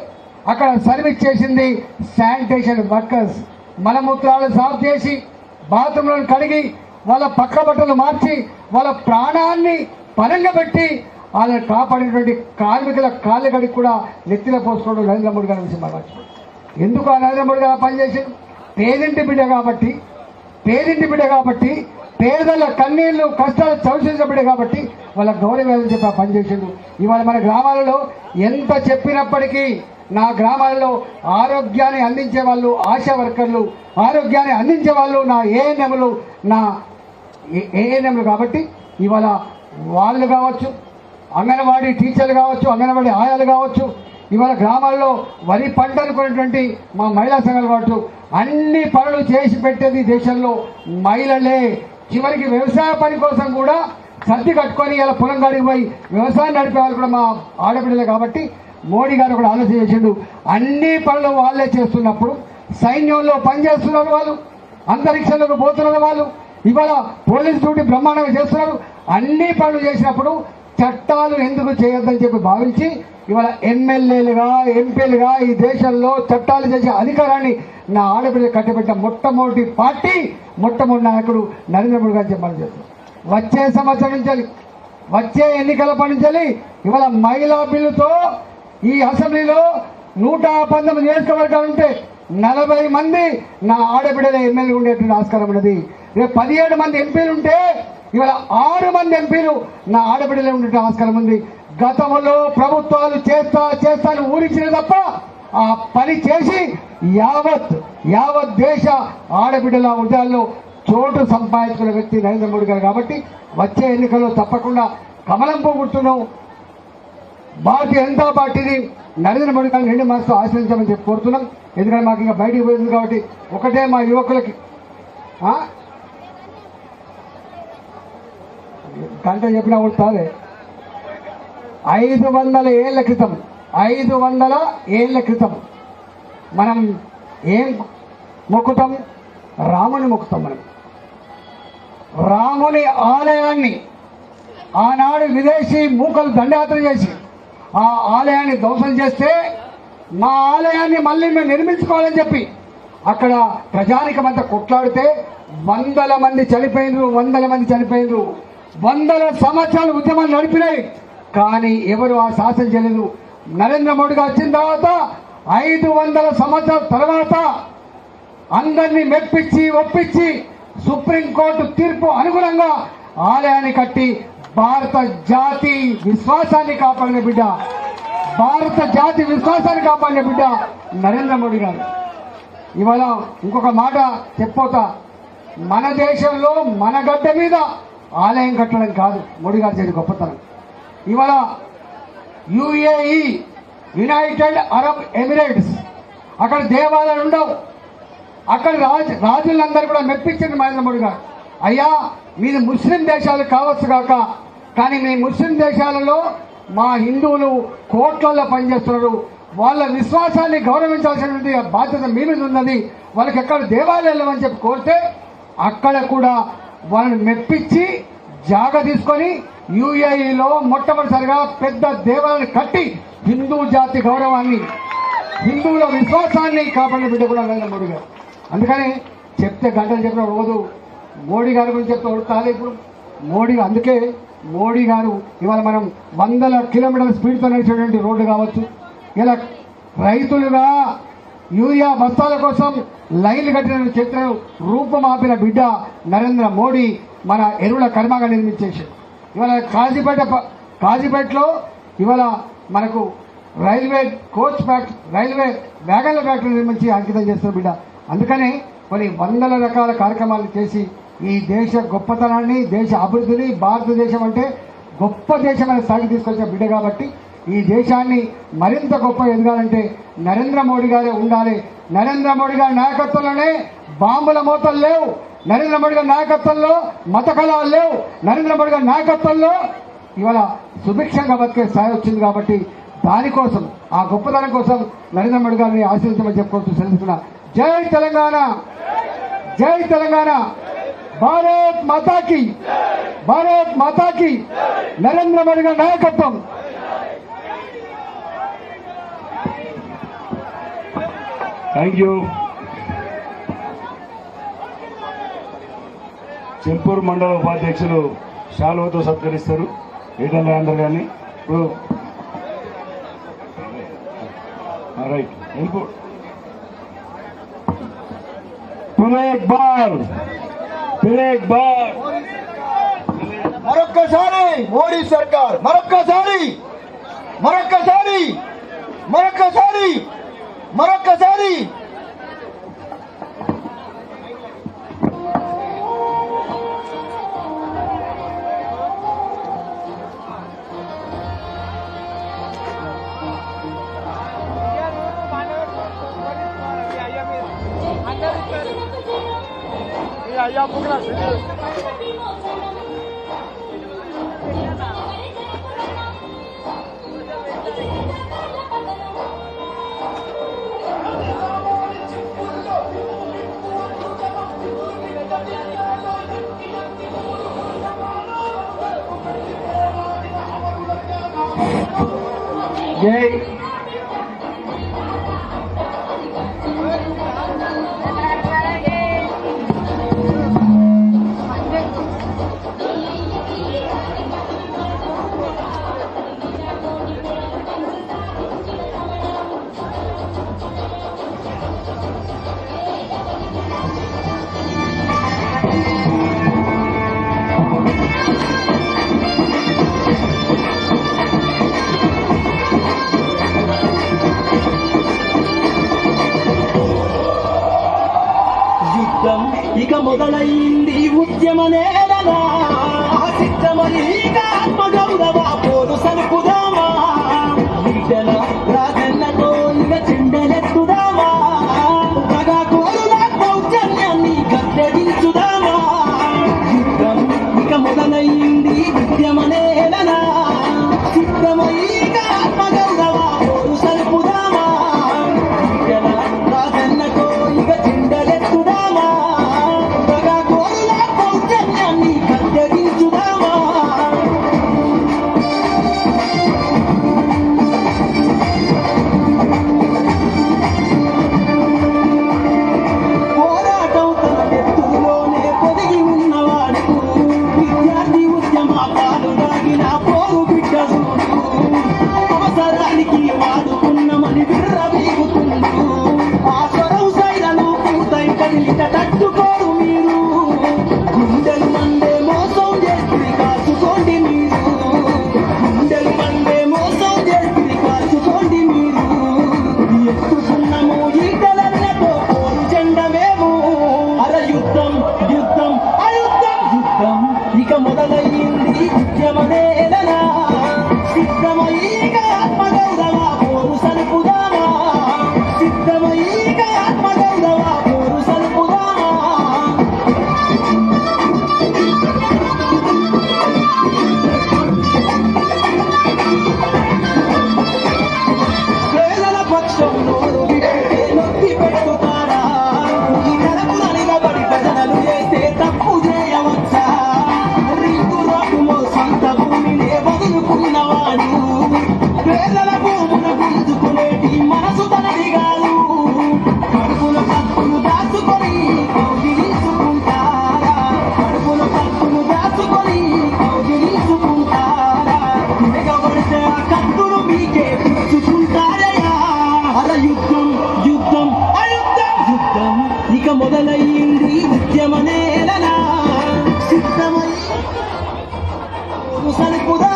అక్కడ సర్వీస్ చేసింది శానిటేషన్ వర్కర్స్. మలమూత్రాలు సాఫ్ చేసి బాత్రూంలను కడిగి వాళ్ళ పక్క బట్టలు మార్చి వాళ్ళ ప్రాణాన్ని పరంగా పెట్టి వాళ్ళని కాపాడినటువంటి కార్మికుల కాళ్ళు కడిగి కూడా నెత్తిలో పోసుకోవడం నరేంద్ర మోడీ గారి విషయం మర్చిపోయి. ఎందుకు ఆ నరేంద్ర మోడీ గారు పనిచేసింది? పేదింటి బిడ్డ కాబట్టి పేదల కన్నీళ్లు కష్టాలు చవిచేసిన బిడ్డ కాబట్టి వాళ్ళ గౌరవాలని చెప్పి ఆ పనిచేసిండు. ఇవాళ మన గ్రామాలలో ఎంత చెప్పినప్పటికీ నా గ్రామాలలో ఆరోగ్యాన్ని అందించే వాళ్ళు ఆశా వర్కర్లు, ఆరోగ్యాన్ని అందించే వాళ్ళు నా ఏఎన్ఎంలు కాబట్టి ఇవాళ వాళ్ళు కావచ్చు, అంగన్వాడీ టీచర్లు కావచ్చు, అంగన్వాడీ ఆయాలు కావచ్చు, ఇవాళ గ్రామాల్లో వరి పంట అనుకునేటువంటి మా మహిళా సంఘాలు కావచ్చు, అన్ని పనులు చేసి పెట్టేది దేశంలో మహిళలే. చివరికి వ్యవసాయ పని కోసం కూడా సర్ది కట్టుకొని ఇలా పొలం కాడికి పోయి వ్యవసాయం నడిపే వాళ్ళు కూడా మా ఆడపిల్లలే. కాబట్టి మోడీ గారు కూడా ఆలోచన చేసిండు, అన్ని పనులు వాళ్ళే చేస్తున్నప్పుడు సైన్యంలో పనిచేస్తున్నారు వాళ్ళు, అంతరిక్షంలోకి పోతున్నారు వాళ్ళు, ఇవాళ పోలీస్ డ్యూటీ బ్రహ్మాండంగా చేస్తున్నారు. అన్ని పనులు చేసినప్పుడు చట్టాలు ఎందుకు చేయొద్దని చెప్పి భావించి ఇవాళ ఎమ్మెల్యేలుగా ఎంపీలుగా ఈ దేశంలో చట్టాలు చేసే అధికారాన్ని నా ఆడపిల్ల కట్టబెట్టిన మొట్టమొదటి పార్టీ, మొట్టమొదటి నాయకుడు నరేంద్ర మోడీ గారు చెప్పాలని చేస్తారు. వచ్చే సంవత్సరం నుంచి, వచ్చే ఎన్నికల నుంచి ఇవాళ మహిళా బిల్లుతో ఈ అసెంబ్లీలో 119 నియోజకవర్గాలు ఉంటే 40 మంది నా ఆడబిడ్డల ఎమ్మెల్యే ఉండేటువంటి ఆస్కారం ఉన్నది. రేపు 17 మంది ఎంపీలు ఉంటే ఇవాళ 6 మంది ఎంపీలు నా ఆడబిడ్డలే ఉండే ఆస్కారం ఉంది. గతంలో ప్రభుత్వాలు చేస్తాను ఊరించిన తప్ప ఆ పని చేసి యావత్ దేశ ఆడబిడ్డల హృదయాల్లో చోటు సంపాదించుకున్న వ్యక్తి నరేంద్ర మోడీ గారు. కాబట్టి వచ్చే ఎన్నికల్లో తప్పకుండా కమలం పోగొడుతున్నాం. భారతీయ జనతా పార్టీని నరేంద్ర మోడీ గారిని 2 మార్క్స్ ఆశ్రయించామని చెప్పి కోరుతున్నాం. ఎందుకంటే మాకు ఇంకా బయటికి పోయింది కాబట్టి ఒకటే మా యువకులకి గంట చెప్పినా కొడతాదే. 500 ఏళ్ల క్రితం మనం ఏం మొక్కుతాం? రాముని మొక్కుతాం. మనం రాముని ఆలయాన్ని ఆనాడు విదేశీ మూకలు దండయాత్ర చేసి ఆ ఆలయాన్ని ధ్వంసం చేస్తే మా ఆలయాన్ని మళ్ళీ మేము నిర్మించుకోవాలని చెప్పి అక్కడ ప్రజానికమంతా కొట్లాడితే 100 మంది చనిపోయినరు. 100 సంవత్సరాలు ఉద్యమాలు నడిపినాయి, కానీ ఎవరు ఆ శాసన చేయలేదు. నరేంద్ర మోడీ గారు వచ్చిన తర్వాత 500 సంవత్సరాల తర్వాత అందరినీ మెప్పించి ఒప్పించి సుప్రీంకోర్టు తీర్పు అనుగుణంగా ఆలయాన్ని కట్టి భారత జాతి విశ్వాసాన్ని కాపాడిన బిడ్డ, భారత జాతి విశ్వాసాన్ని కాపాడిన బిడ్డ నరేంద్ర మోడీ గారు. ఇవాళ ఇంకొక మాట చెప్పోతా, మన దేశంలో మన గడ్డ మీద ఆలయం కట్టడం కాదు మోడీ గారు చేసే గొప్పతనం. ఇవాళ యుఏఈ, యునైటెడ్ అరబ్ ఎమిరేట్స్, అక్కడ దేవాలయాలు ఉండవు. అక్కడ రాజులందరూ కూడా మెప్పించింది నరేంద్ర మోడీ గారు. అయ్యా మీది ముస్లిం దేశాలు కావచ్చు కాక, కానీ మీ ముస్లిం దేశాలలో మా హిందువులు కోట్లలో పనిచేస్తున్నారు, వాళ్ళ విశ్వాసాన్ని గౌరవించాల్సినటువంటి బాధ్యత మీ మీద ఉన్నది, వాళ్ళకి ఎక్కడ దేవాలయాలు అని చెప్పి కోరితే అక్కడ కూడా వాళ్ళని మెప్పించి జాగా తీసుకొని యుఏఈలో మొట్టమొదటిసారిగా పెద్ద దేవాలయాన్ని కట్టి హిందూ జాతి గౌరవాన్ని, హిందువుల విశ్వాసాన్ని కాపాడిన బిడ్డ కూడా నరేంద్ర మోడీ గారు. అందుకని చెప్తే గంటలు చెప్పిన రోజు మోడీ గారి గురించి చెప్తే ఉడతాలి. ఇప్పుడు మోడీ, అందుకే మోడీ గారు ఇవాళ మనం 100 కిలోమీటర్ల స్పీడ్తో నడిచేటువంటి రోడ్డు కావచ్చు, ఇలా రైతులుగా యూరియా బస్తాల కోసం లైన్లు కట్టిన చరిత్రను రూపమాపిన బిడ్డ నరేంద్ర మోడీ మన ఎరువుల కర్మాగా నిర్మించేసాడు. ఇవాళ కాజీపేటలో ఇవాళ మనకు రైల్వే కోచ్ ఫ్యాక్టరీ, రైల్వే వ్యాగన్ల ఫ్యాక్టరీ నిర్మించి అంకితం చేస్తున్న బిడ్డ. అందుకని కొన్ని 100 రకాల కార్యక్రమాలు చేసి ఈ దేశ గొప్పతనాన్ని, దేశ అభివృద్ధిని, భారతదేశం అంటే గొప్ప దేశమైన స్థాయికి తీసుకొచ్చిన బిడ్డ కాబట్టి ఈ దేశాన్ని మరింత గొప్ప ఎదగాలంటే నరేంద్ర మోడీ గారే ఉండాలి. నరేంద్ర మోడీ గారి నాయకత్వంలోనే బాంబుల మోతలు లేవు, నరేంద్ర మోడీ గారి నాయకత్వంలో మత కళాలు లేవు, నరేంద్ర మోడీ గారి నాయకత్వంలో ఇవాళ సుభిక్షంగా బతికే స్థాయి వచ్చింది. కాబట్టి దానికోసం, ఆ గొప్పతనం కోసం నరేంద్ర మోడీ గారిని ఆశీర్వదించమని చెప్పుకోవచ్చు. సెలవుతున్నా. జై తెలంగాణ, జై తెలంగాణ, భారత్ మాతాకి, భారత్ మాతాకి, నరేంద్ర మోడీ గారి నాయకత్వం. Thank you. చెంపూరు మండల ఉపాధ్యక్షులు శాలువతో సత్కరిస్తారు ఈటల రాజేందర్ గారిని. ఇప్పుడు రైట్, వెళ్ళిపో. మరొక్కసారి మోడీ సర్కార్, మరొక్కసారి మరొక్కసారి మరొక్కసారి మరొక్కసారి జై ఇక మొదలైంది ఉద్యమ నేలనా, సిద్ధమీక ఆత్మగౌరవ పోరు సలుపుదామా, బిడ్డల రాజన్నతో ఇక చెండలెత్తుదామా, ప్రగాకోరుల దౌర్జన్యాన్ని గద్దెదించుదామా. యుద్ధం ఇక మొదలైంది ఉద్యమ నేలనా, సిద్ధమీక ఆత్మగౌరవ పోరు సలుపుదామా, బిడ్డల రాజన్నతో ఇక చెండలెత్తుదామా, ప్రగాకోరుల దౌర్జన్యాన్ని గద్దెదించుదామా. మొదలైంది ఉద్యమ నేలనా సిద్ధమై సలుపుదా